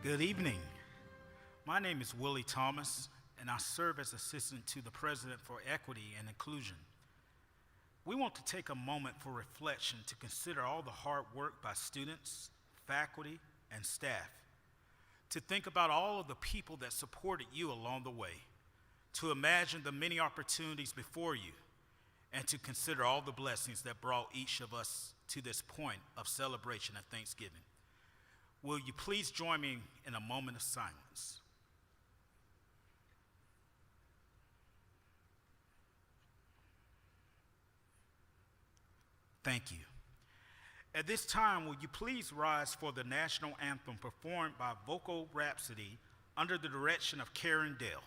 Good evening. My name is Willie Thomas, and I serve as Assistant to the President for Equity and Inclusion. We want to take a moment for reflection to consider all the hard work by students, faculty, and staff, to think about all of the people that supported you along the way, to imagine the many opportunities before you, and to consider all the blessings that brought each of us to this point of celebration and Thanksgiving. Will you please join me in a moment of silence? Thank you. At this time, will you please rise for the national anthem performed by Vocal Rhapsody under the direction of Karen Dale.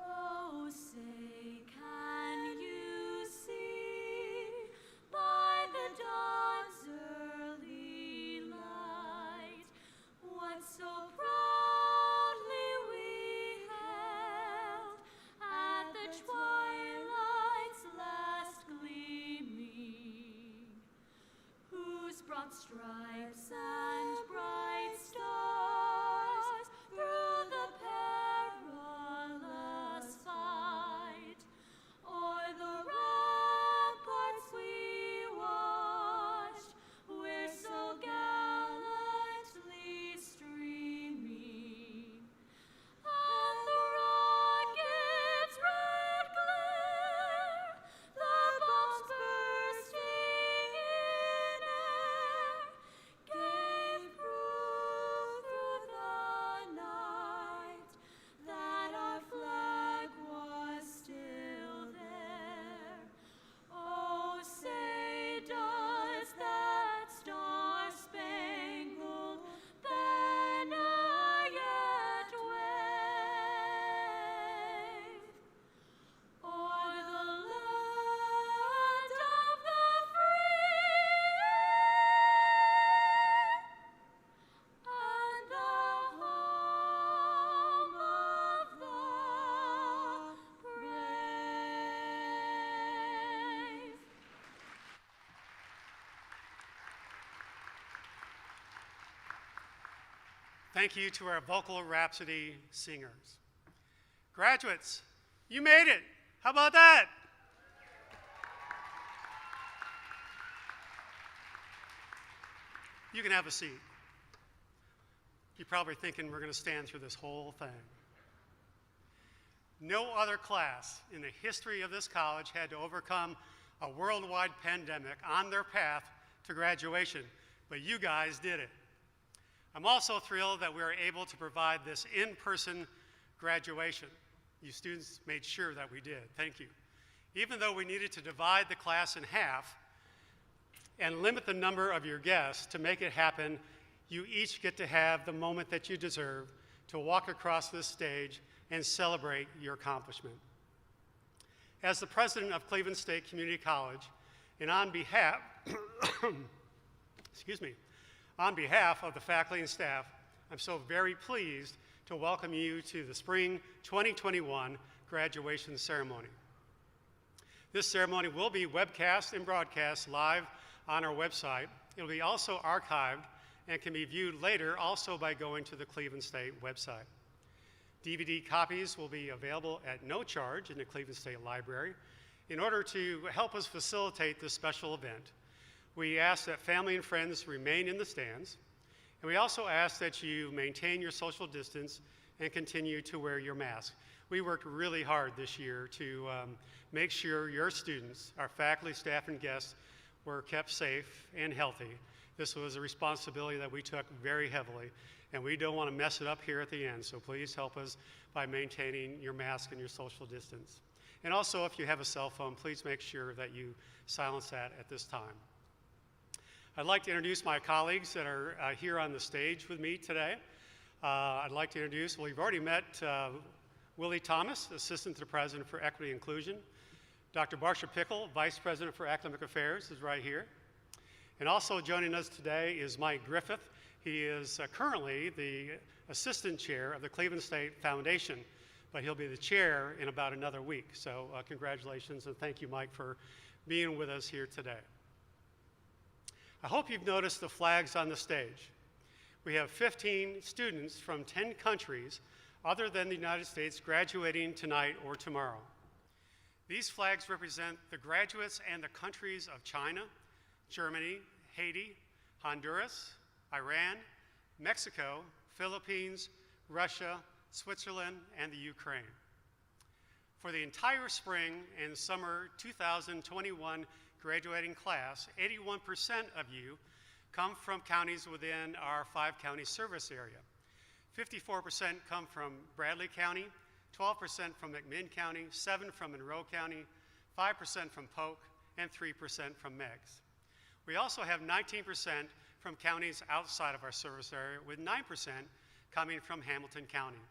Oh, say, can you see by the dawn's early light what so proudly we held at the twilight's last gleaming, whose broad stripes and bright stars through the perilous fight o'er the ramparts we watched, were so gallantly streaming, and the rocket's red glare, the bombs bursting in air, gave proof through the night that our flag was still there. Oh, say, does that star-spangled banner yet wave o'er the land of the free and the home of the brave? Thank you to our Vocal Rhapsody singers. Graduates, you made it. How about that? You can have a seat. You're probably thinking we're going to stand through this whole thing. No other class in the history of this college had to overcome a worldwide pandemic on their path to graduation, but you guys did it. I'm also thrilled that we were able to provide this in-person graduation. You students made sure that we did. Thank you. Even though we needed to divide the class in half and limit the number of your guests to make it happen, you each get to have the moment that you deserve to walk across this stage and celebrate your accomplishment. As the president of Cleveland State Community College, and on behalf, on behalf of the faculty and staff, I'm so very pleased to welcome you to the Spring 2021 graduation ceremony. This ceremony will be webcast and broadcast live on our website. It will be also archived and can be viewed later also by going to the Cleveland State website. DVD copies will be available at no charge in the Cleveland State Library. In order to help us facilitate this special event, we ask that family and friends remain in the stands, and we also ask that you maintain your social distance and continue to wear your mask. We worked really hard this year to make sure your students, our faculty, staff, and guests were kept safe and healthy. This was a responsibility that we took very heavily, and we don't want to mess it up here at the end, so please help us by maintaining your mask and your social distance. And also, if you have a cell phone, please make sure that you silence that at this time. I'd like to introduce my colleagues that are here on the stage with me today. I'd like to introduce, well, you've already met Willie Thomas, Assistant to the President for Equity and Inclusion, Dr. Barsha Pickle, Vice President for Academic Affairs, is right here. And also joining us today is Mike Griffith. He is currently the Assistant Chair of the Cleveland State Foundation, but he'll be the chair in about another week. So congratulations, and thank you, Mike, for being with us here today. I hope you've noticed the flags on the stage. We have 15 students from 10 countries other than the United States graduating tonight or tomorrow. These flags represent the graduates and the countries of China, Germany, Haiti, Honduras, Iran, Mexico, Philippines, Russia, Switzerland, and the Ukraine. For the entire spring and summer 2021 graduating class, 81% of you come from counties within our 5-county service area. 54% come from Bradley County, 12% from McMinn County, 7% from Monroe County, 5% from Polk, and 3% from Meigs. We also have 19% from counties outside of our service area, with 9% coming from Hamilton County.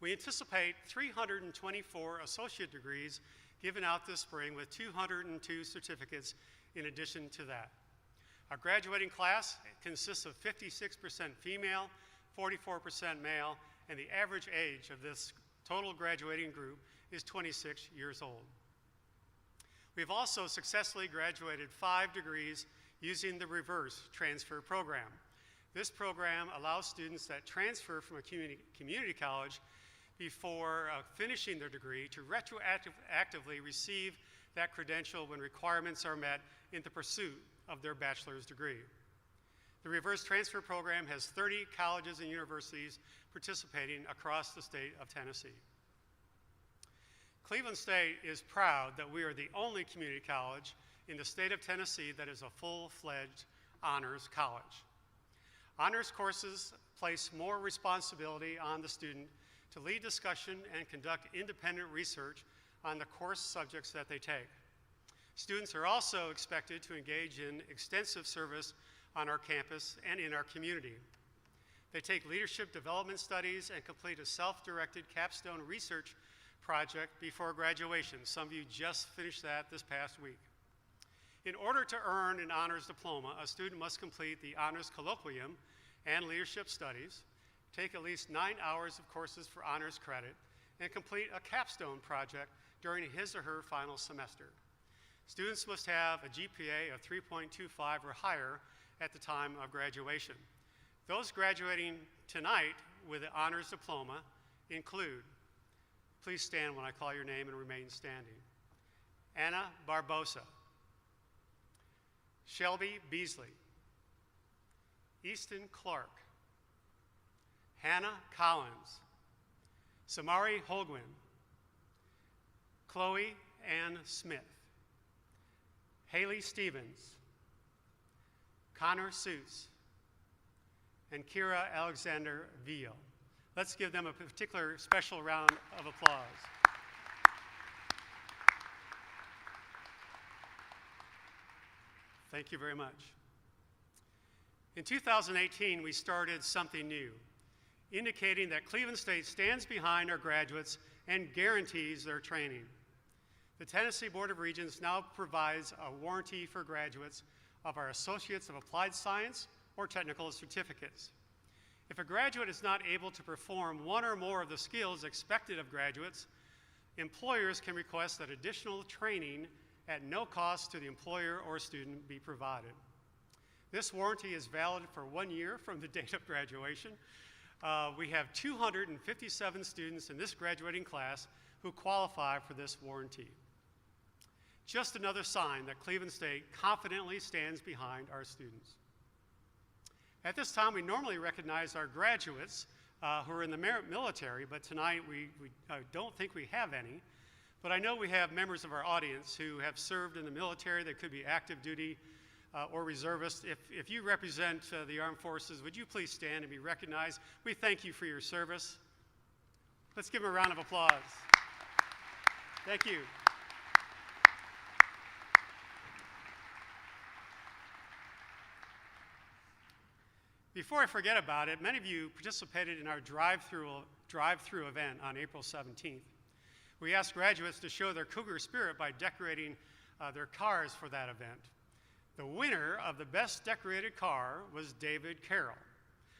We anticipate 324 associate degrees given out this spring, with 202 certificates in addition to that. Our graduating class consists of 56% female, 44% male, and the average age of this total graduating group is 26 years old. We've also successfully graduated 5 degrees using the reverse transfer program. This program allows students that transfer from a community college before finishing their degree to retroactively receive that credential when requirements are met in the pursuit of their bachelor's degree. The reverse transfer program has 30 colleges and universities participating across the state of Tennessee. Cleveland State is proud that we are the only community college in the state of Tennessee that is a full-fledged honors college. Honors courses place more responsibility on the student to lead discussion and conduct independent research on the course subjects that they take. Students are also expected to engage in extensive service on our campus and in our community. They take leadership development studies and complete a self-directed capstone research project before graduation. Some of you just finished that this past week. In order to earn an honors diploma, a student must complete the honors colloquium and leadership studies, take at least 9 hours of courses for honors credit, and complete a capstone project during his or her final semester. Students must have a GPA of 3.25 or higher at the time of graduation. Those graduating tonight with the honors diploma include, please stand when I call your name and remain standing, Anna Barbosa, Shelby Beasley, Easton Clark, Hannah Collins, Samari Holguin, Chloe Ann Smith, Haley Stevens, Connor Seuss, and Kira Alexander Villo. Let's give them a particular special round of applause. Thank you very much. In 2018, we started something new, indicating that Cleveland State stands behind our graduates and guarantees their training. The Tennessee Board of Regents now provides a warranty for graduates of our Associates of Applied Science or technical certificates. If a graduate is not able to perform one or more of the skills expected of graduates, employers can request that additional training at no cost to the employer or student be provided. This warranty is valid for 1 year from the date of graduation. We have 257 students in this graduating class who qualify for this warranty. Just another sign that Cleveland State confidently stands behind our students. At this time, we normally recognize our graduates who are in the military, but tonight we don't think we have any. But I know we have members of our audience who have served in the military. They could be active duty or reservists. If you represent the armed forces, would you please stand and be recognized? We thank you for your service. Let's give them a round of applause. Thank you. Before I forget about it, many of you participated in our drive-through event on April 17th. We asked graduates to show their Cougar spirit by decorating their cars for that event. The winner of the best decorated car was David Carroll.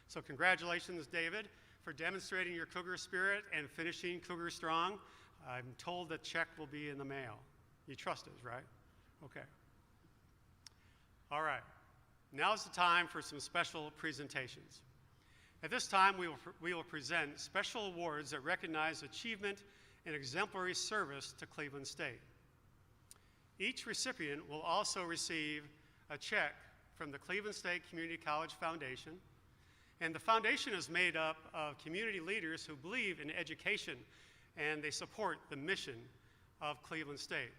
So congratulations, David, for demonstrating your Cougar spirit and finishing Cougar strong. I'm told that check will be in the mail. You trust us, right? Okay. All right. Now's the time for some special presentations. At this time, we will present special awards that recognize achievement and exemplary service to Cleveland State. Each recipient will also receive a check from the Cleveland State Community College Foundation, and the foundation is made up of community leaders who believe in education and they support the mission of Cleveland State.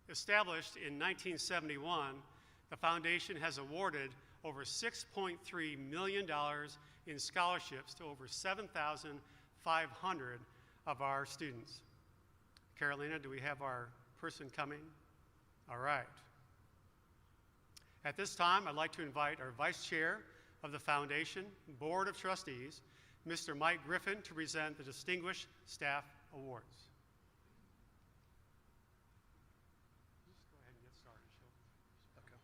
Established in 1971, the foundation has awarded over $6.3 million in scholarships to over 7,500 of our students. Carolina, do we have our person coming? All right. At this time, I'd like to invite our Vice Chair of the Foundation Board of Trustees, Mr. Mike Griffin, to present the Distinguished Staff Awards. Just go ahead and get started, Okay.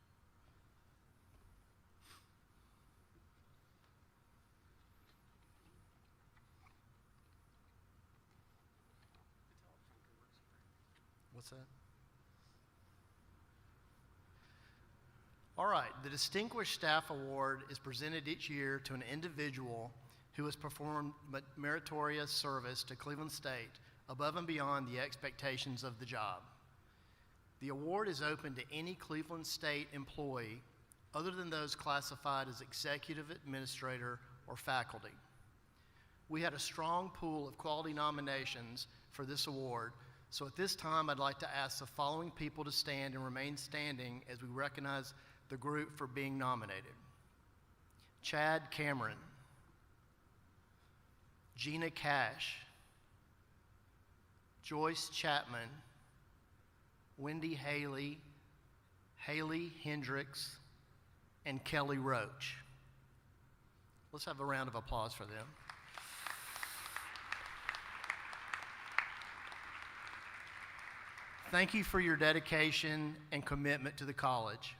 What's that? All right, the Distinguished Staff Award is presented each year to an individual who has performed meritorious service to Cleveland State above and beyond the expectations of the job. The award is open to any Cleveland State employee other than those classified as executive administrator or faculty. We had a strong pool of quality nominations for this award, so at this time I'd like to ask the following people to stand and remain standing as we recognize the group for being nominated. Chad Cameron, Gina Cash, Joyce Chapman, Wendy Haley, Haley Hendricks, and Kelly Roach. Let's have a round of applause for them. Thank you for your dedication and commitment to the college.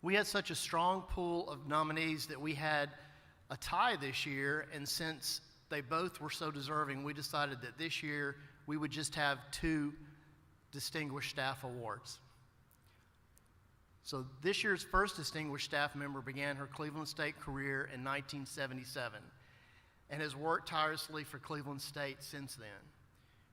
We had such a strong pool of nominees that we had a tie this year, and since they both were so deserving, we decided that this year we would just have 2 Distinguished Staff Awards. So this year's first Distinguished Staff member began her Cleveland State career in 1977 and has worked tirelessly for Cleveland State since then.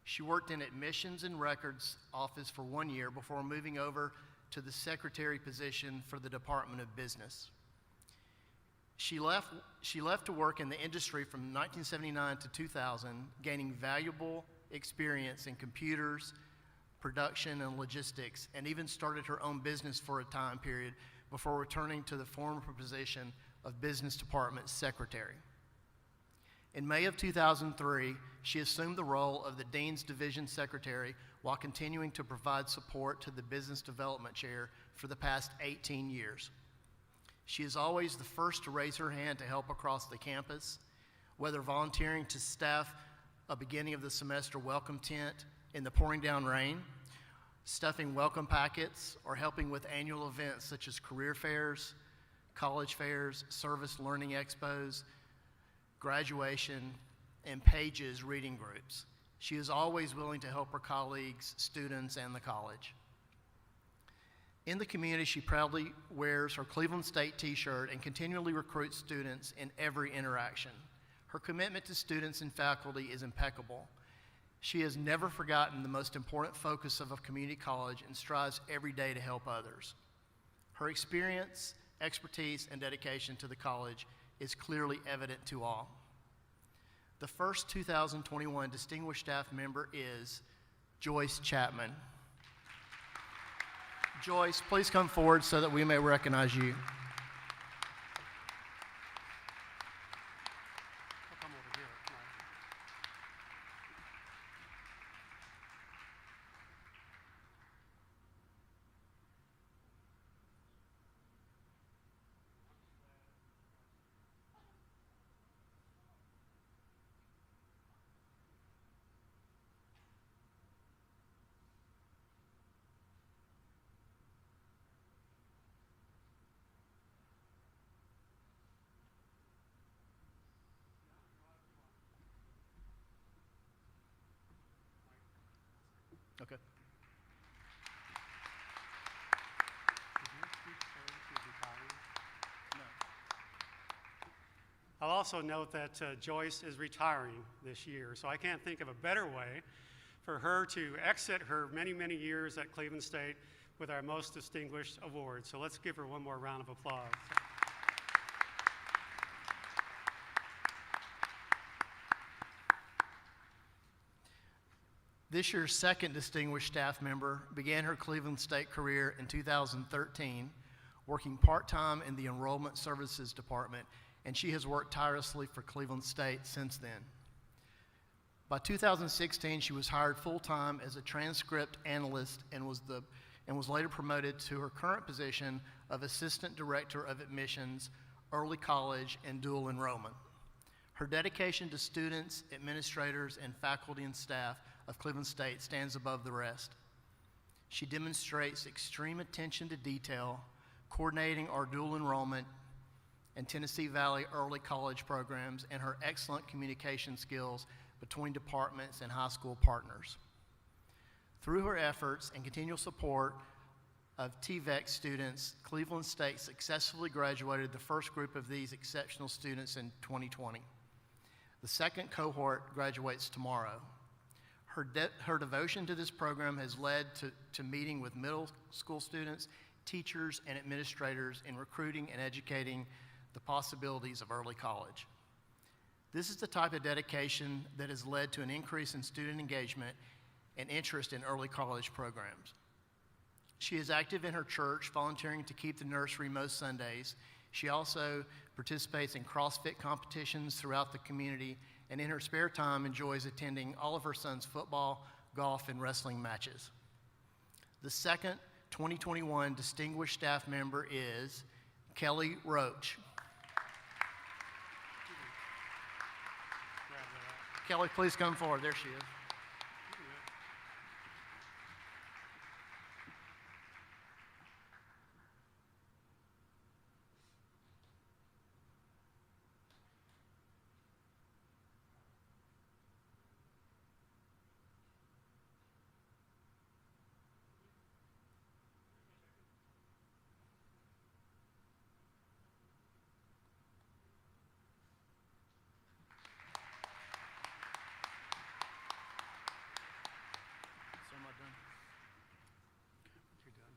She worked in admissions and records office for 1 year before moving over to the secretary position for the Department of Business. She left to work in the industry from 1979 to 2000, gaining valuable experience in computers, production, and logistics, and even started her own business for a time period before returning to the former position of Business Department Secretary. In May of 2003, she assumed the role of the Dean's Division Secretary while continuing to provide support to the Business Development Chair for the past 18 years. She is always the first to raise her hand to help across the campus, whether volunteering to staff a beginning of the semester welcome tent in the pouring down rain, stuffing welcome packets, or helping with annual events such as career fairs, college fairs, service learning expos, graduation, and Pages reading groups. She is always willing to help her colleagues, students, and the college. In the community, she proudly wears her Cleveland State t-shirt and continually recruits students in every interaction. Her commitment to students and faculty is impeccable. She has never forgotten the most important focus of a community college and strives every day to help others. Her experience, expertise, and dedication to the college is clearly evident to all. The first 2021 Distinguished Staff member is Joyce Chapman. Joyce, please come forward so that we may recognize you. I'll come over here. Come on. Okay. I'll also note that Joyce is retiring this year, so I can't think of a better way for her to exit her many, many years at Cleveland State with our most distinguished award. So let's give her one more round of applause. This year's second distinguished staff member began her Cleveland State career in 2013, working part-time in the Enrollment Services Department, and she has worked tirelessly for Cleveland State since then. By 2016, she was hired full-time as a transcript analyst and was later promoted to her current position of Assistant Director of Admissions, Early College, and Dual Enrollment. Her dedication to students, administrators, and faculty and staff of Cleveland State stands above the rest. She demonstrates extreme attention to detail, coordinating our dual enrollment and Tennessee Valley early college programs, and her excellent communication skills between departments and high school partners. Through her efforts and continual support of TVEC students, Cleveland State successfully graduated the first group of these exceptional students in 2020. The second cohort graduates tomorrow. Her devotion to this program has led to meeting with middle school students, teachers, and administrators in recruiting and educating the possibilities of early college. This is the type of dedication that has led to an increase in student engagement and interest in early college programs. She is active in her church, volunteering to keep the nursery most Sundays. She also participates in CrossFit competitions throughout the community, and in her spare time enjoys attending all of her son's football, golf, and wrestling matches. The second 2021 distinguished staff member is Kelly Roach. Kelly, please come forward. There she is. So am I done? You're done.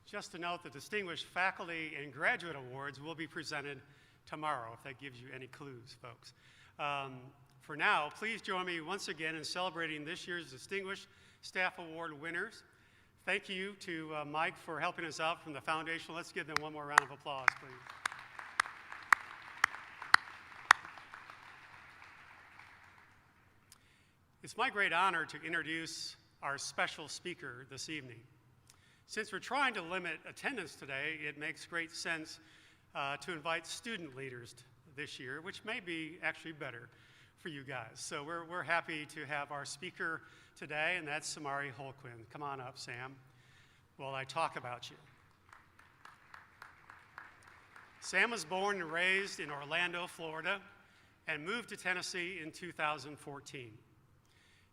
Just to note, the Distinguished Faculty and Graduate Awards will be presented tomorrow, if that gives you any clues, folks. For now, please join me once again in celebrating this year's Distinguished Staff Award winners. Thank you to Mike for helping us out from the foundation. Let's give them one more round of applause, please. It's my great honor to introduce our special speaker this evening. Since we're trying to limit attendance today, it makes great sense to invite student leaders this year, which may be actually better for you guys. So we're happy to have our speaker today, and that's Samari Holquin. Come on up, Sam, while I talk about you. Sam was born and raised in Orlando, Florida, and moved to Tennessee in 2014.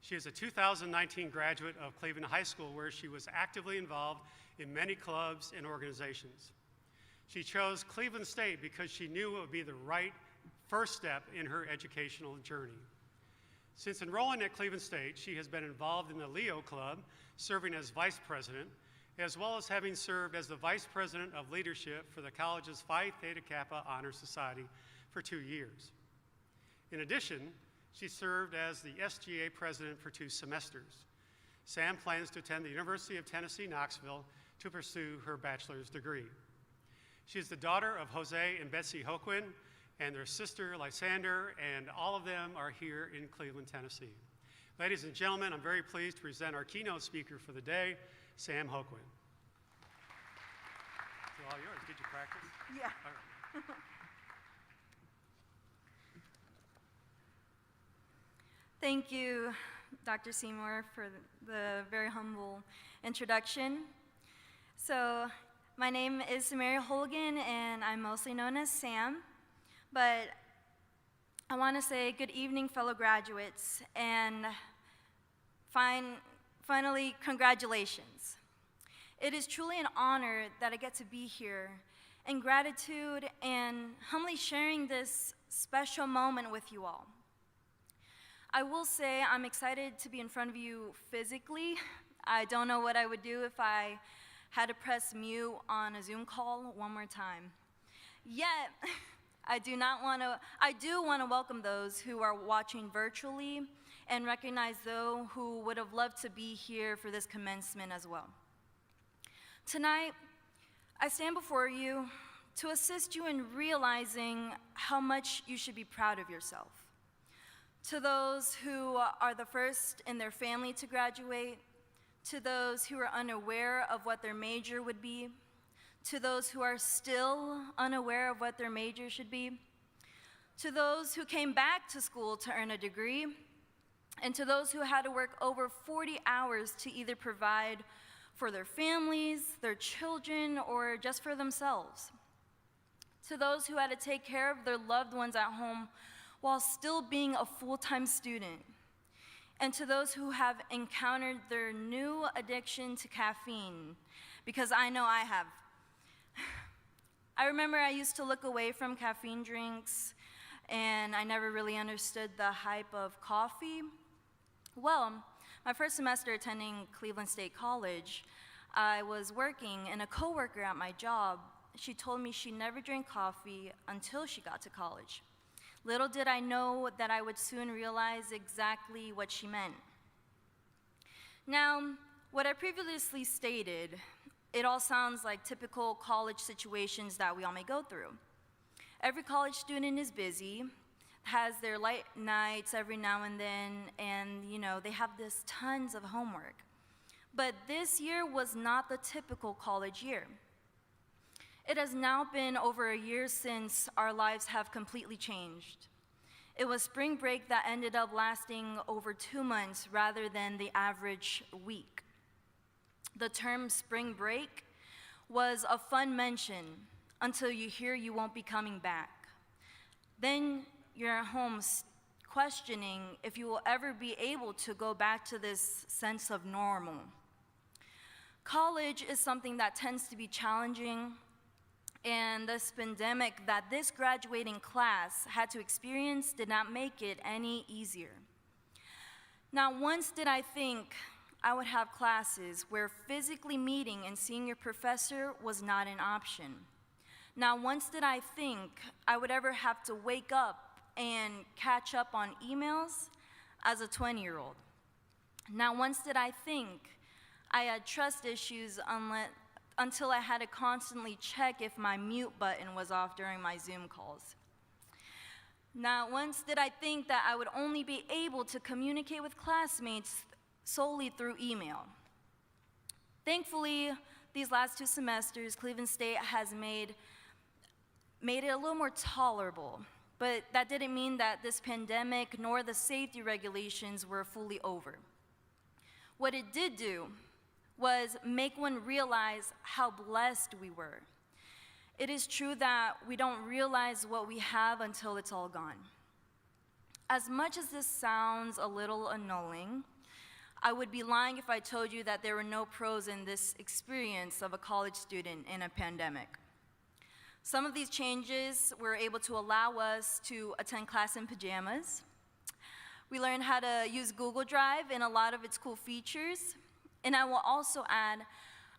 She is a 2019 graduate of Cleveland High School, where she was actively involved in many clubs and organizations. She chose Cleveland State because she knew it would be the right first step in her educational journey. Since enrolling at Cleveland State, she has been involved in the Leo Club, serving as vice president, as well as having served as the vice president of leadership for the college's Phi Theta Kappa Honor Society for 2 years. In addition, she served as the SGA president for 2 semesters. Sam plans to attend the University of Tennessee, Knoxville to pursue her bachelor's degree. She is the daughter of Jose and Betsy Holquin and their sister Lysander, and all of them are here in Cleveland, Tennessee. Ladies and gentlemen, I'm very pleased to present our keynote speaker for the day, Sam Holquin. It's all yours. Did you practice? Yeah. All right. Thank you, Dr. Seymour, for the very humble introduction. So, my name is Samari Holgan, and I'm mostly known as Sam, but I want to say good evening, fellow graduates, and finally, congratulations. It is truly an honor that I get to be here, and gratitude and humbly sharing this special moment with you all. I will say I'm excited to be in front of you physically. I don't know what I would do if I had to press mute on a Zoom call one more time. Yet, I do want to welcome those who are watching virtually and recognize those who would have loved to be here for this commencement as well. Tonight, I stand before you to assist you in realizing how much you should be proud of yourself. To those who are the first in their family to graduate, to those who are unaware of what their major would be, to those who are still unaware of what their major should be, to those who came back to school to earn a degree, and to those who had to work over 40 hours to either provide for their families, their children, or just for themselves. To those who had to take care of their loved ones at home while still being a full-time student. And to those who have encountered their new addiction to caffeine, because I know I have. I remember I used to look away from caffeine drinks, and I never really understood the hype of coffee. Well, my first semester attending Cleveland State College, I was working, and a coworker at my job, she told me she never drank coffee until she got to college. Little did I know that I would soon realize exactly what she meant. Now, what I previously stated, it all sounds like typical college situations that we all may go through. Every college student is busy, has their late nights every now and then, and they have this tons of homework. But this year was not the typical college year. It has now been over a year since our lives have completely changed. It was spring break that ended up lasting over 2 months rather than the average week. The term spring break was a fun mention until you hear you won't be coming back. Then you're at home questioning if you will ever be able to go back to this sense of normal. College is something that tends to be challenging, and this pandemic that this graduating class had to experience did not make it any easier. Not once did I think I would have classes where physically meeting and seeing your professor was not an option. Not once did I think I would ever have to wake up and catch up on emails as a 20-year-old. Not once did I think I had trust issues until I had to constantly check if my mute button was off during my Zoom calls. Not once did I think that I would only be able to communicate with classmates solely through email. Thankfully, these last 2 semesters, Cleveland State has made it a little more tolerable, but that didn't mean that this pandemic nor the safety regulations were fully over. What it did do was make one realize how blessed we were. It is true that we don't realize what we have until it's all gone. As much as this sounds a little annulling, I would be lying if I told you that there were no pros in this experience of a college student in a pandemic. Some of these changes were able to allow us to attend class in pajamas. We learned how to use Google Drive and a lot of its cool features. And I will also add,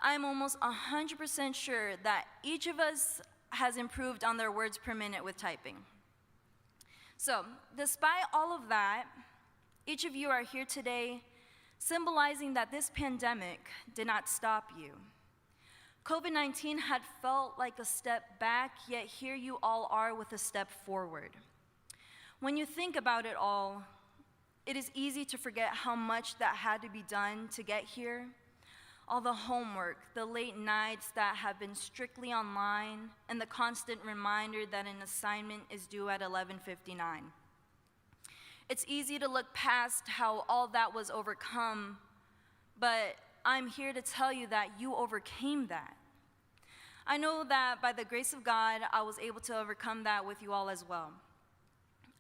I'm almost 100% sure that each of us has improved on their words per minute with typing. So, despite all of that, each of you are here today symbolizing that this pandemic did not stop you. COVID-19 had felt like a step back, yet here you all are with a step forward. When you think about it all, it is easy to forget how much that had to be done to get here. All the homework, the late nights that have been strictly online, and the constant reminder that an assignment is due at 11:59. It's easy to look past how all that was overcome, but I'm here to tell you that you overcame that. I know that by the grace of God, I was able to overcome that with you all as well.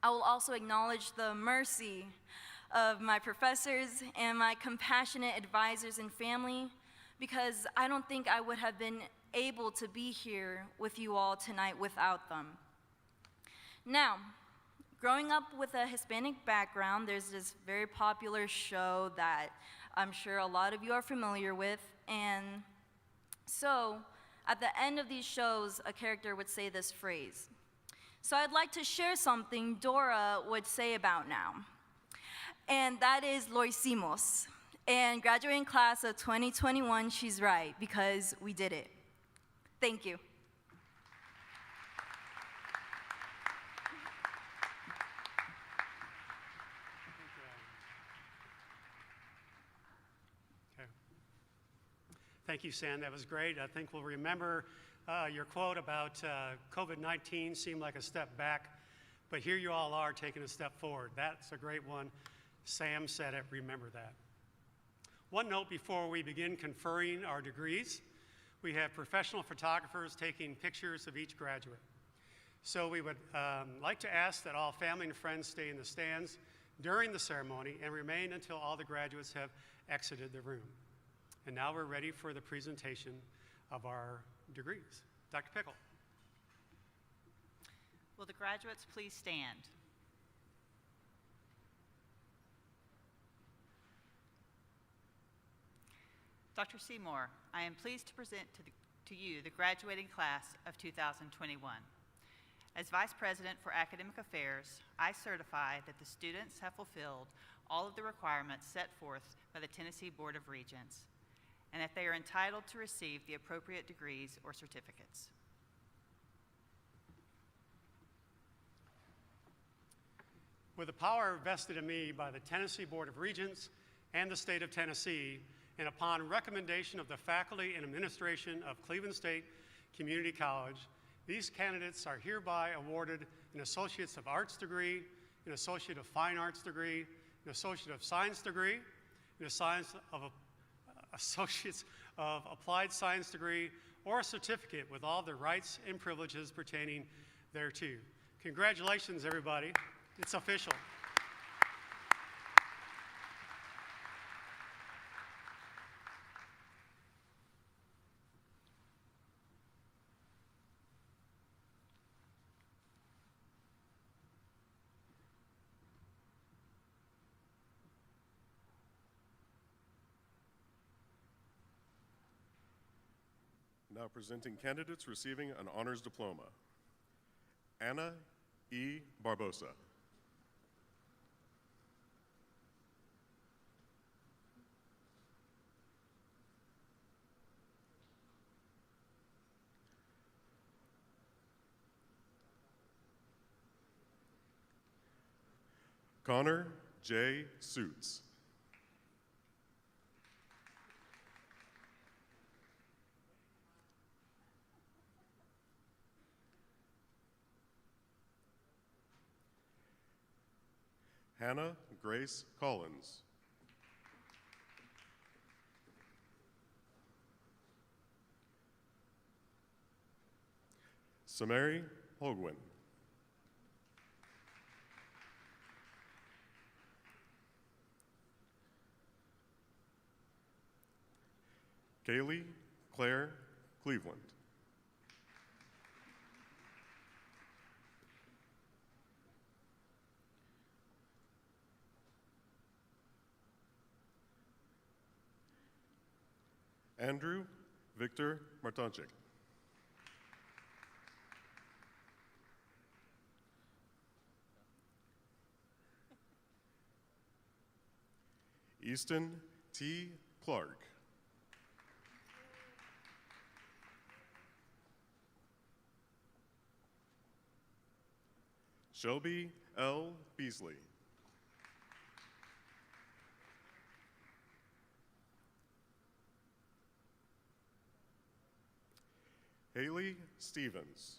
I will also acknowledge the mercy of my professors and my compassionate advisors and family, because I don't think I would have been able to be here with you all tonight without them. Now, growing up with a Hispanic background, there's this very popular show that I'm sure a lot of you are familiar with, and so at the end of these shows, a character would say this phrase. So I'd like to share something Dora would say about now, and that is "Lo hicimos." And graduating class of 2021, she's right, because we did it. Thank you. Okay. Thank you, Sam. That was great. I think we'll remember your quote about COVID-19 seemed like a step back, but here you all are taking a step forward. That's a great one. Sam said it. Remember that. One note before we begin conferring our degrees: we have professional photographers taking pictures of each graduate. So we would like to ask that all family and friends stay in the stands during the ceremony and remain until all the graduates have exited the room. And now we're ready for the presentation of our degrees. Dr. Pickle. Will the graduates please stand? Dr. Seymour, I am pleased to present to you the graduating class of 2021. As Vice President for Academic Affairs, I certify that the students have fulfilled all of the requirements set forth by the Tennessee Board of Regents, and that they are entitled to receive the appropriate degrees or certificates. With the power vested in me by the Tennessee Board of Regents and the state of Tennessee, and upon recommendation of the faculty and administration of Cleveland State Community College, these candidates are hereby awarded an Associate of Arts degree, an Associate of Fine Arts degree, an Associate of Science degree, an Associate of Applied Science degree, or a certificate with all the rights and privileges pertaining thereto. Congratulations, everybody. It's official. Now presenting candidates receiving an honors diploma. Anna E. Barbosa. Connor J. Suits. Hannah Grace Collins. Samari Hogwin. Kaylee Claire Cleveland. Andrew Victor Martonchik. Easton T. Clark. Shelby L. Beasley. Haley Stevens.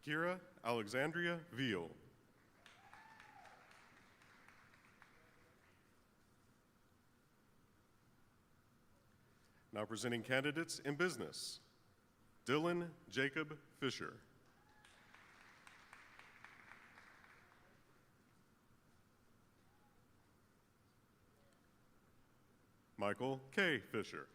Kira Alexandria Veal. Now presenting candidates in business. Dylan Jacob Fisher. Michael K. Fisher.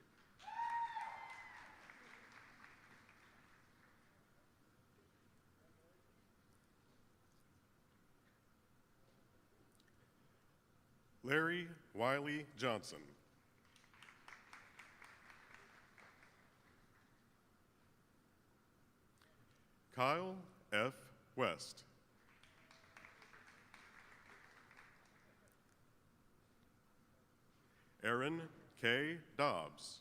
Larry Wiley Johnson. Kyle F. West. Aaron K. Dobbs.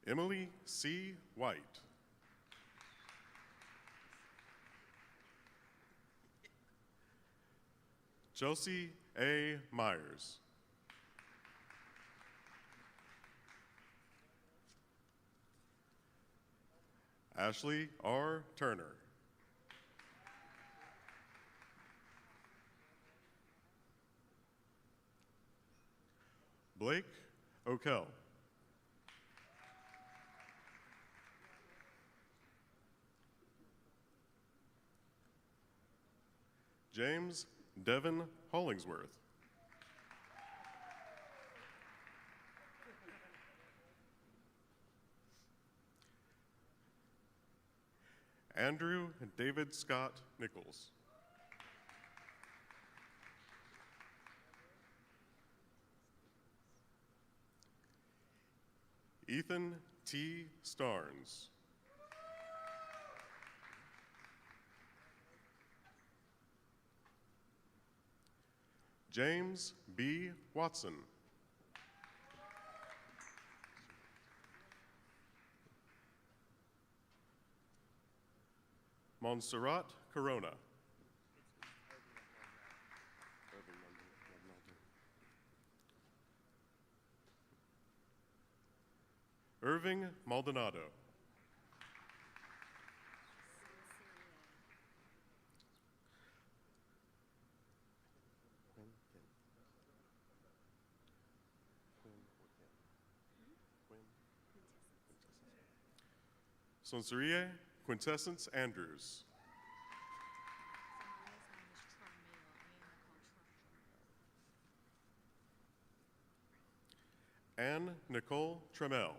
Emily C. White. Chelsea A. Myers. Ashley R. Turner. Blake O'Kell. James Devin Hollingsworth. Andrew David Scott Nichols. Ethan T. Starnes. James B. Watson. Montserrat Corona. Irving Maldonado. Sonserie Quintessence Andrews. Anne Nicole Tremel.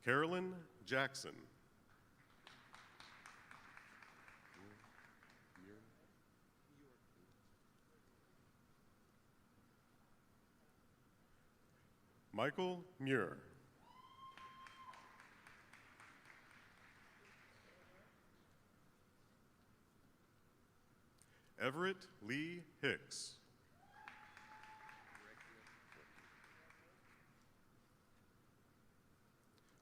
Carolyn Jackson. Michael Muir. Everett Lee Hicks.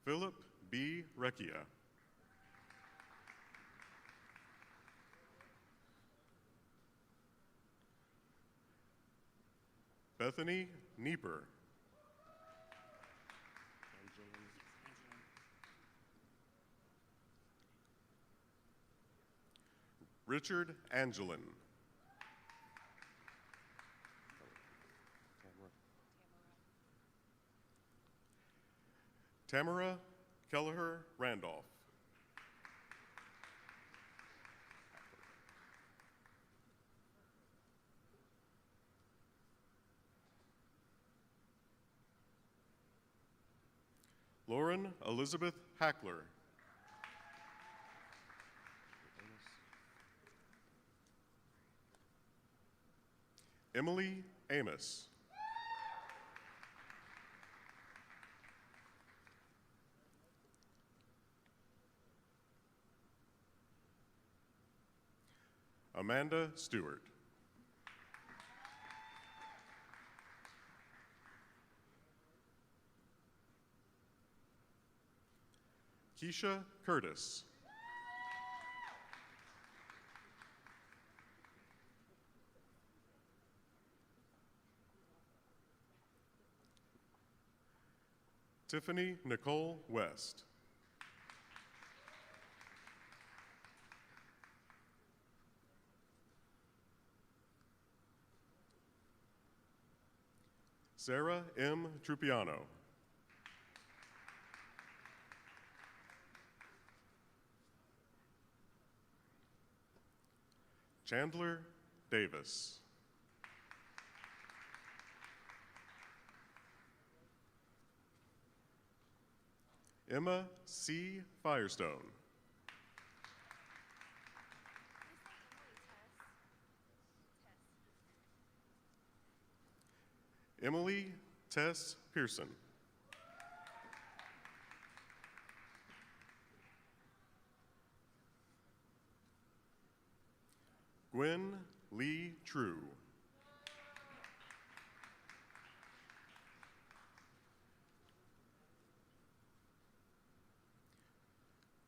Philip B. Recchia. Bethany Nieper. Richard Angelin. Tamara Kelleher Randolph. Lauren Elizabeth Hackler. Emily Amos. Amanda Stewart. Keisha Curtis. Tiffany Nicole West. Sarah M. Trupiano. Chandler Davis. Emma C. Firestone. Emily Tess Pearson. Gwen Lee True.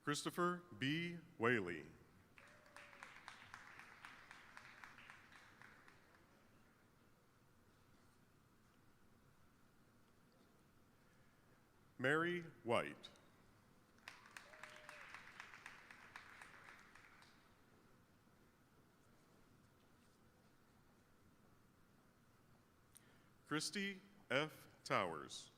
Christopher B. Whaley. Mary White. Christy F. Towers.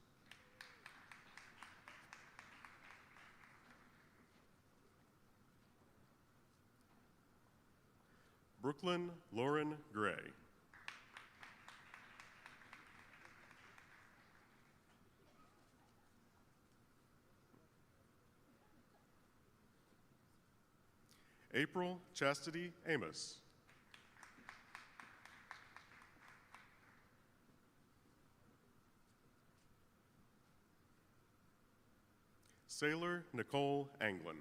Brooklyn Lauren Gray. April Chastity Amos. Sailor Nicole Anglin.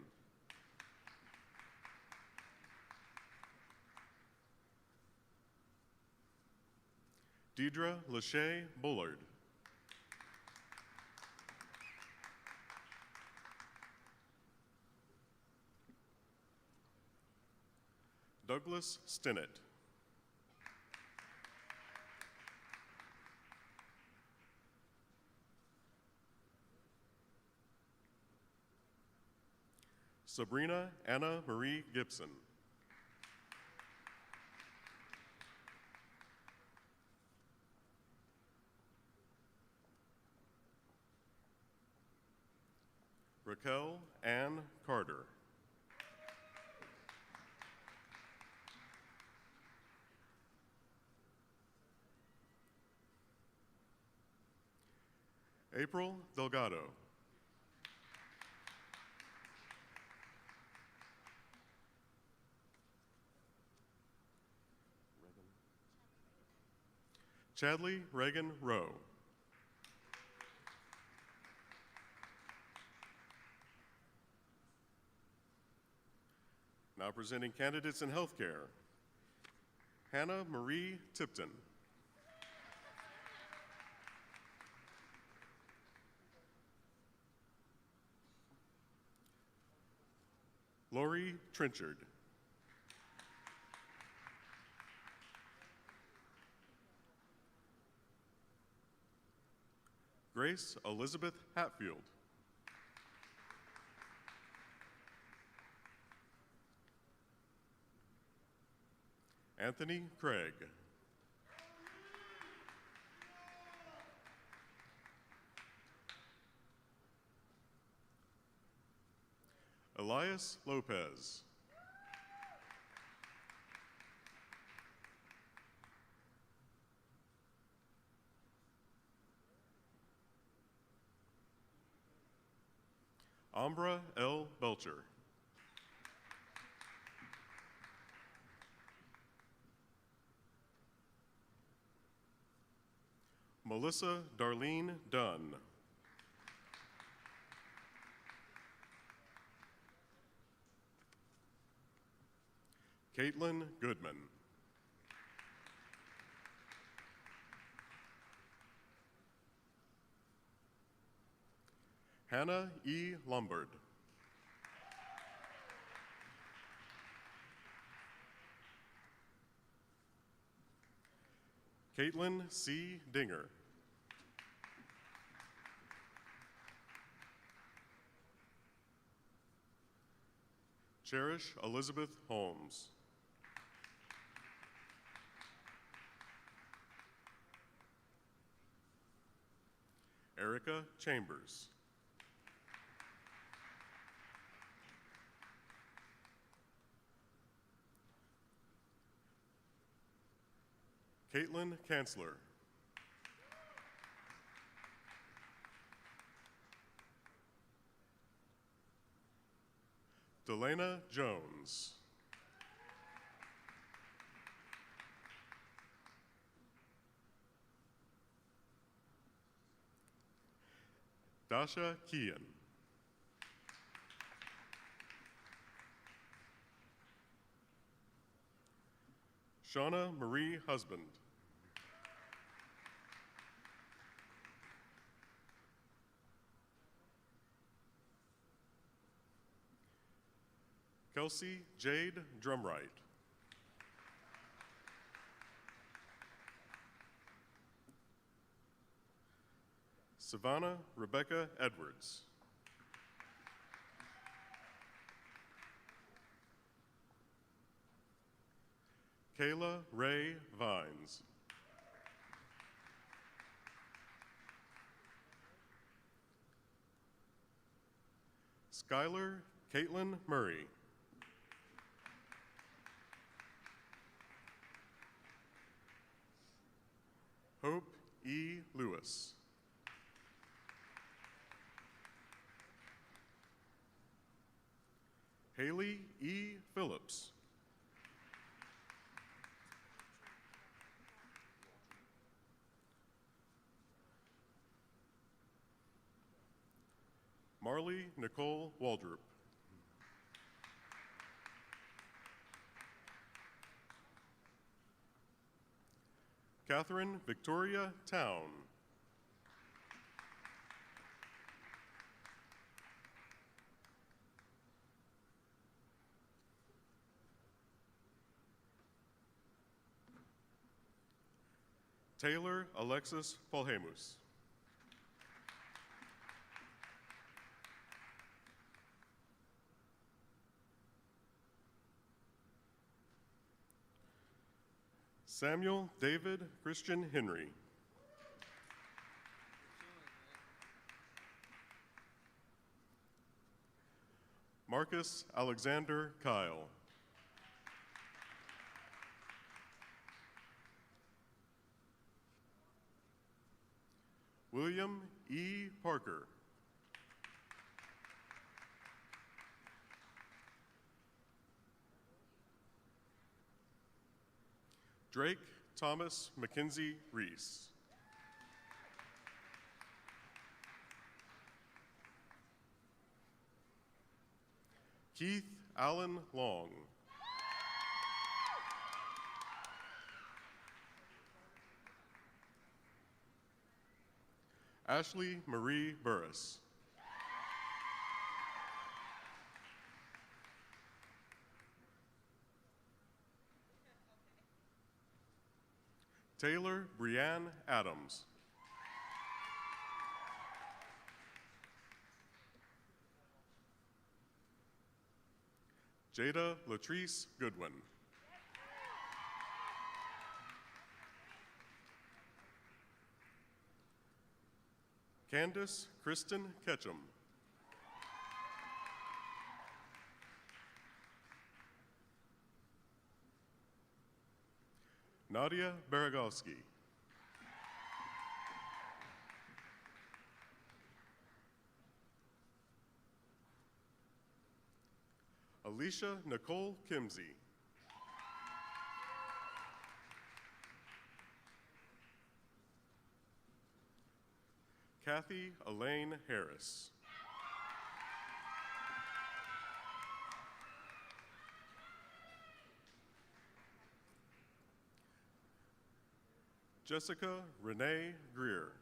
Deidre Lachey Bullard. Douglas Stinnett. Sabrina Anna Marie Gibson. Raquel Ann Carter. April Delgado. Chadley Reagan Rowe. Now presenting candidates in healthcare. Hannah Marie Tipton. Lori Trenchard. Grace Elizabeth Hatfield. Anthony Craig. Elias Lopez. Ambra L. Belcher. Melissa Darlene Dunn. Caitlin Goodman. Hannah E. Lombard. Caitlin C. Dinger. Cherish Elizabeth Holmes. Erica Chambers. Caitlin Kanzler. Delana Jones. Dasha Kean. Shauna Marie Husband. Kelsey Jade Drumright. Savannah Rebecca Edwards. Kayla Ray Vines. Skylar Caitlin Murray. Hope E. Lewis. Haley E. Phillips. Marley Nicole Waldrop. Catherine Victoria Town. Taylor Alexis Polhemus. Samuel David Christian Henry. Marcus Alexander Kyle. William E. Parker. Drake Thomas McKenzie Reese. Keith Allen Long. Ashley Marie Burris. Taylor Brianne Adams. Jada Latrice Goodwin. Candace Kristen Ketchum. Nadia Beragowski. Alicia Nicole Kimsey. Kathy Elaine Harris. Jessica Renee Greer.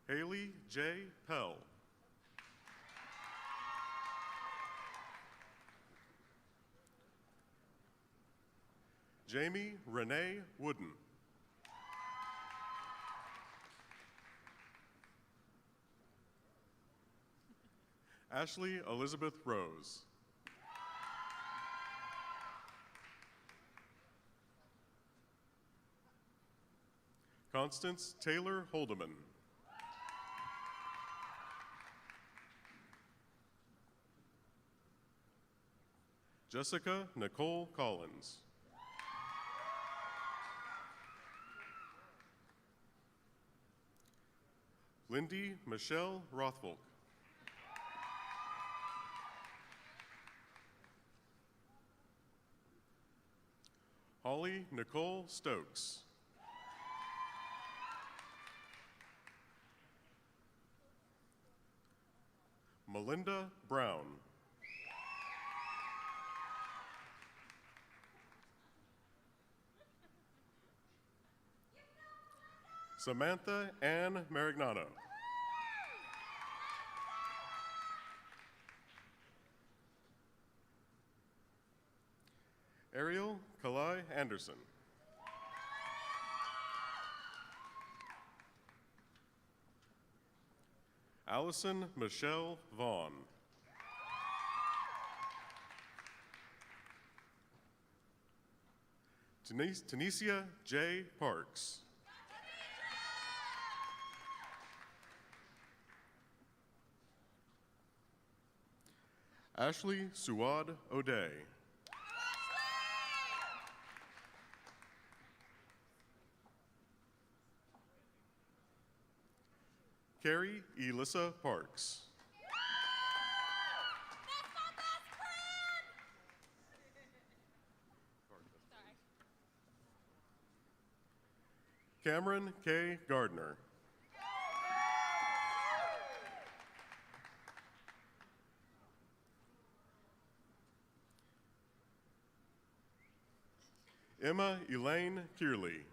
Haley J. Pell. Jamie Renee Wooden. Ashley Elizabeth Rose. Constance Taylor Holdeman. Jessica Nicole Collins. Lindy Michelle Rothvolk. Holly Nicole Stokes. Melinda Brown. Samantha Ann Marignano. Ariel Kalai Anderson. Allison Michelle Vaughn. Tanisha J. Parks. Ashley Suad O'Day. Carrie Elissa Parks. Cameron K. Gardner. Emma Elaine Kearley.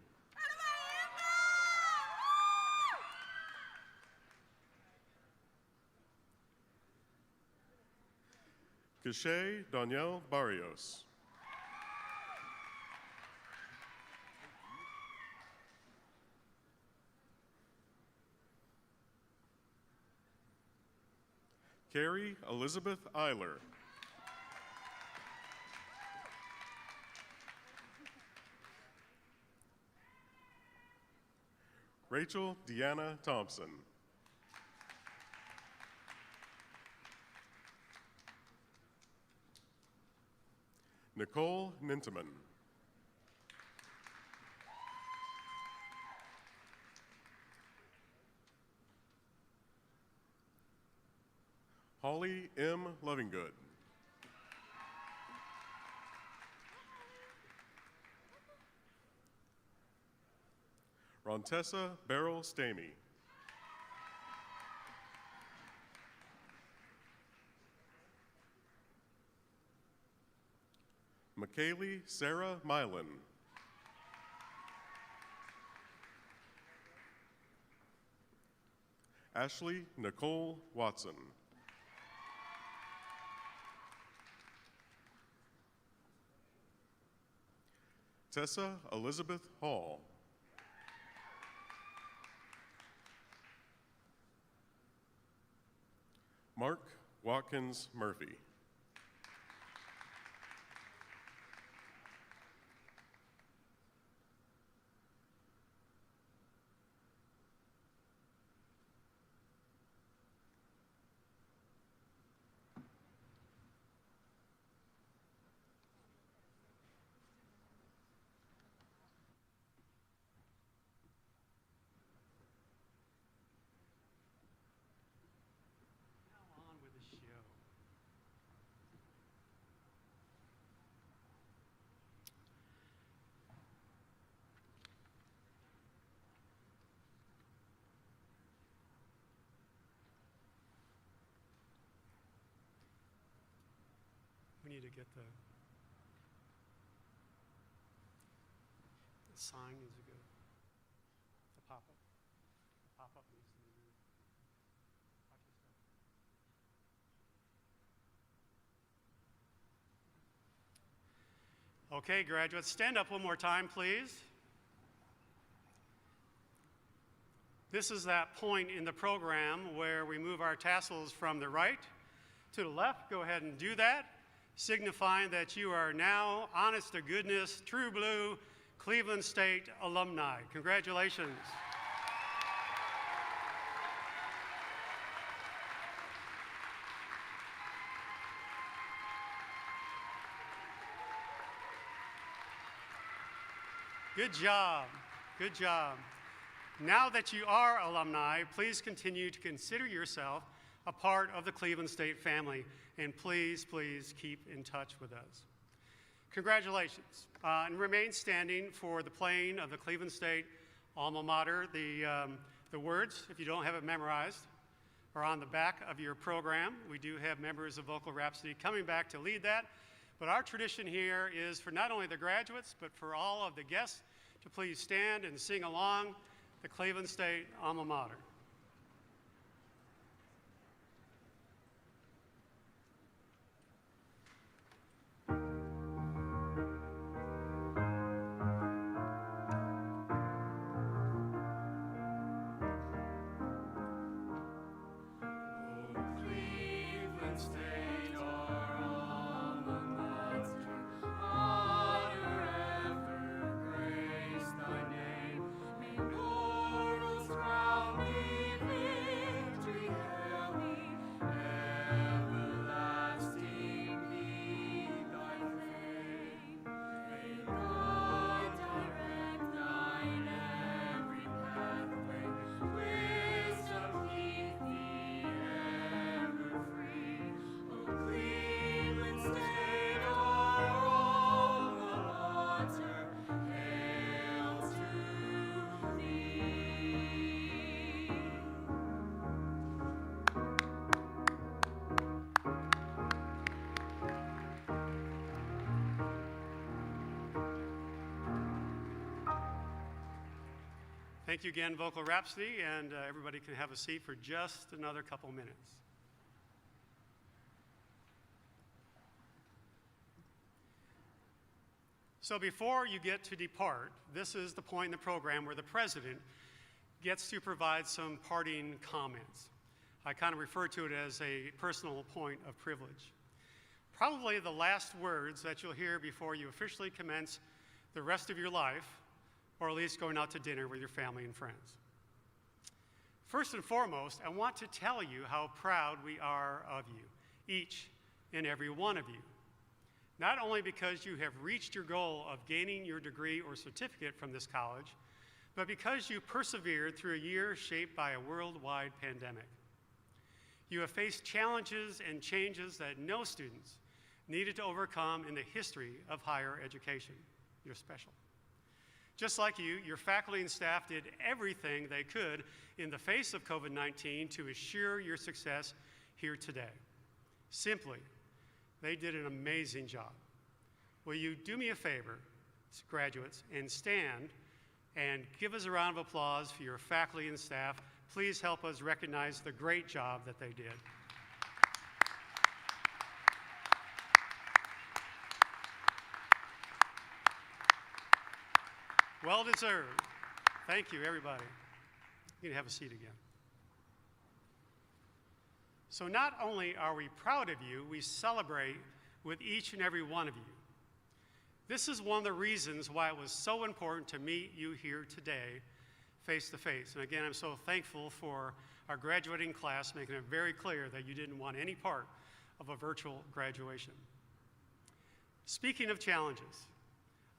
Kashay Danielle Barrios. Carrie Elizabeth Eiler. Rachel Deanna Thompson. Nicole Ninteman. Holly M. Lovingood. Rontessa Beryl Stamey. McKaylee Sarah Milan. Ashley Nicole Watson. Tessa Elizabeth Hall. Mark Watkins Murphy. On with the show. We need to get the sign needs to go. The pop-up. Pop-up needs to be moved. Watch your step. Okay, graduates, stand up one more time, please. This is that point in the program where we move our tassels from the right to the left, go ahead and do that, signifying that you are now honest to goodness, true blue Cleveland State alumni. Congratulations. Good job. Good job. Now that you are alumni, please continue to consider yourself a part of the Cleveland State family, and please, please keep in touch with us. Congratulations, and remain standing for the playing of the Cleveland State alma mater. The words, if you don't have it memorized, are on the back of your program. We do have members of Vocal Rhapsody coming back to lead that, but our tradition here is for not only the graduates, but for all of the guests to please stand and sing along the Cleveland State alma mater. Thank you again, Vocal Rhapsody, and everybody can have a seat for just another couple minutes. So before you get to depart, this is the point in the program where the president gets to provide some parting comments. I kind of refer to it as a personal point of privilege. Probably the last words that you'll hear before you officially commence the rest of your life, or at least going out to dinner with your family and friends. First and foremost, I want to tell you how proud we are of you, each and every one of you. Not only because you have reached your goal of gaining your degree or certificate from this college, but because you persevered through a year shaped by a worldwide pandemic. You have faced challenges and changes that no students needed to overcome in the history of higher education. You're special. Just like you, your faculty and staff did everything they could in the face of COVID-19 to assure your success here today. Simply, they did an amazing job. Will you do me a favor, graduates, and stand and give us a round of applause for your faculty and staff. Please help us recognize the great job that they did. Well deserved. Thank you, everybody. You can have a seat again. So not only are we proud of you, we celebrate with each and every one of you. This is one of the reasons why it was so important to meet you here today, face to face. And again, I'm so thankful for our graduating class making it very clear that you didn't want any part of a virtual graduation. Speaking of challenges,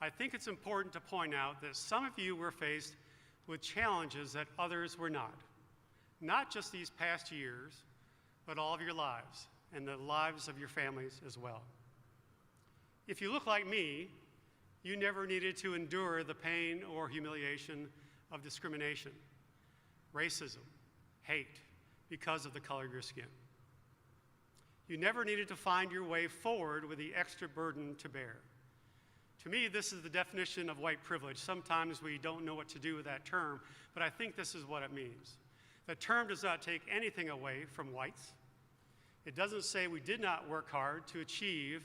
I think it's important to point out that some of you were faced with challenges that others were not. Not just these past years, but all of your lives and the lives of your families as well. If you look like me, you never needed to endure the pain or humiliation of discrimination, racism, hate because of the color of your skin. You never needed to find your way forward with the extra burden to bear. To me, this is the definition of white privilege. Sometimes we don't know what to do with that term, but I think this is what it means. The term does not take anything away from whites. It doesn't say we did not work hard to achieve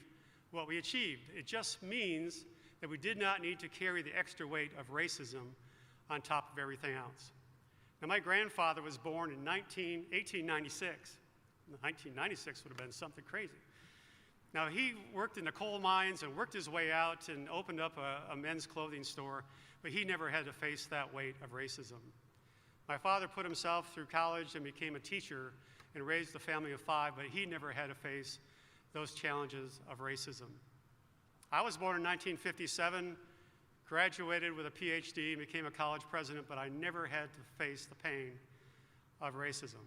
what we achieved. It just means that we did not need to carry the extra weight of racism on top of everything else. Now, my grandfather was born in 1896. 1996 would have been something crazy. Now, he worked in the coal mines and worked his way out and opened up a men's clothing store, but he never had to face that weight of racism. My father put himself through college and became a teacher and raised a family of 5, but he never had to face those challenges of racism. I was born in 1957, graduated with a PhD, and became a college president, but I never had to face the pain of racism.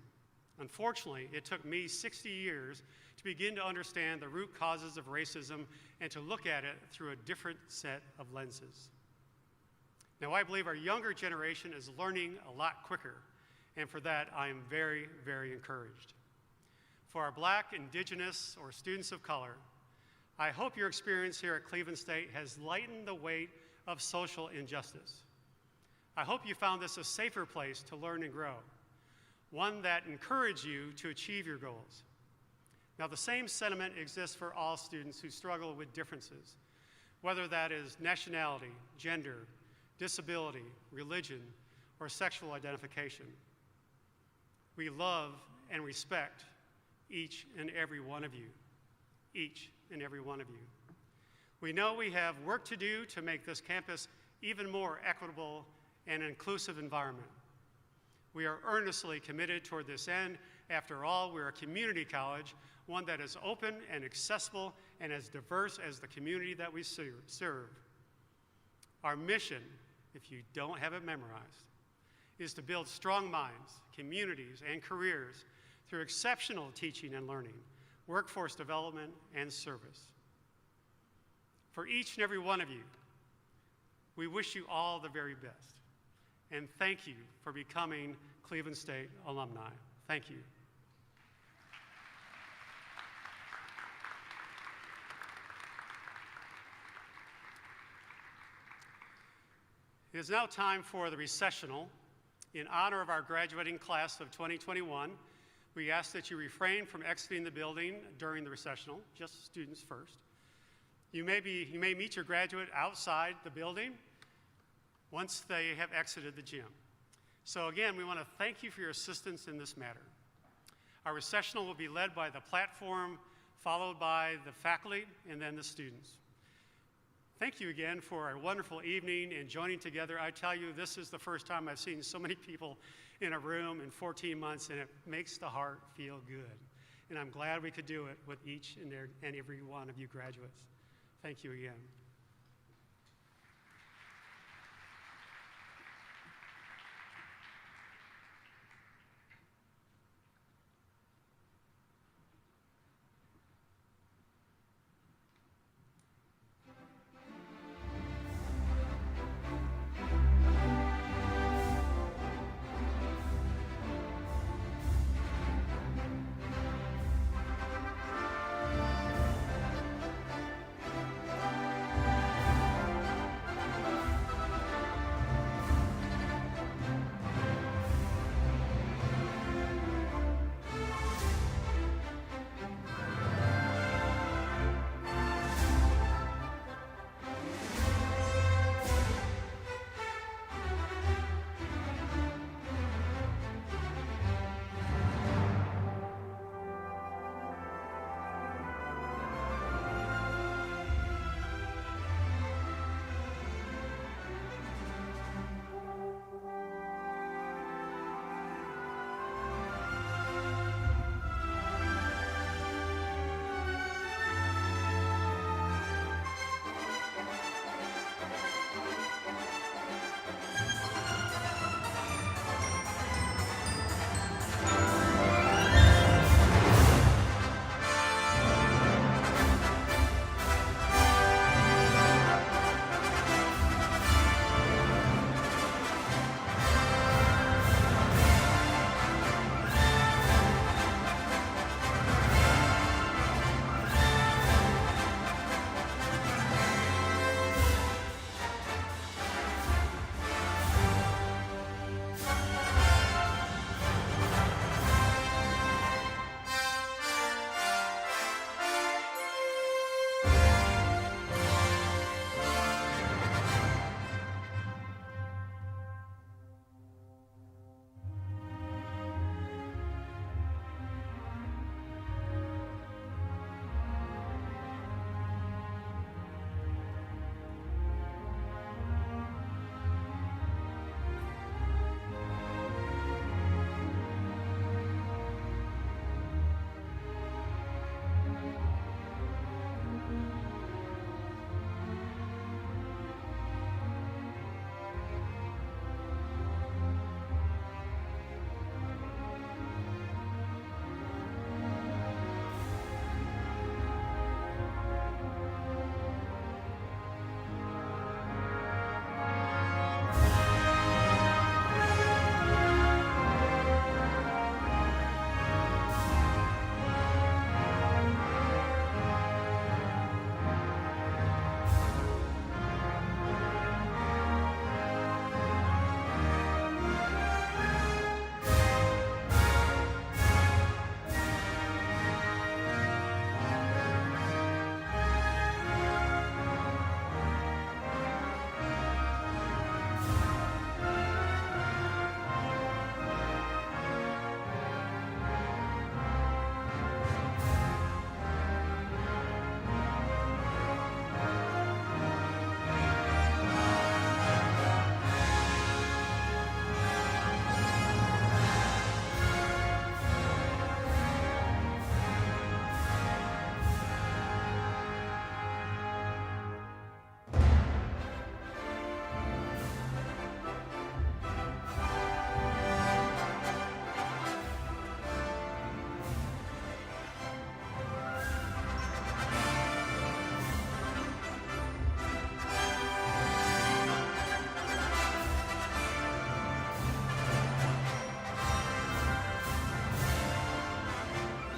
Unfortunately, it took me 60 years to begin to understand the root causes of racism and to look at it through a different set of lenses. Now, I believe our younger generation is learning a lot quicker, and for that, I am very, very encouraged. For our Black, Indigenous, or students of color, I hope your experience here at Cleveland State has lightened the weight of social injustice. I hope you found this a safer place to learn and grow, one that encouraged you to achieve your goals. Now, the same sentiment exists for all students who struggle with differences, whether that is nationality, gender, disability, religion, or sexual identification. We love and respect each and every one of you, each and every one of you. We know we have work to do to make this campus even more equitable and inclusive environment. We are earnestly committed toward this end. After all, we're a community college, one that is open and accessible and as diverse as the community that we serve. Our mission, if you don't have it memorized, is to build strong minds, communities, and careers through exceptional teaching and learning, workforce development, and service. For each and every one of you, we wish you all the very best, and thank you for becoming Cleveland State alumni. Thank you. It is now time for the recessional. In honor of our graduating class of 2021, we ask that you refrain from exiting the building during the recessional, just students first. You may meet your graduate outside the building once they have exited the gym. So again, we want to thank you for your assistance in this matter. Our recessional will be led by the platform, followed by the faculty, and then the students. Thank you again for a wonderful evening and joining together. I tell you, this is the first time I've seen so many people in a room in 14 months, and it makes the heart feel good. And I'm glad we could do it with each and every one of you graduates. Thank you again.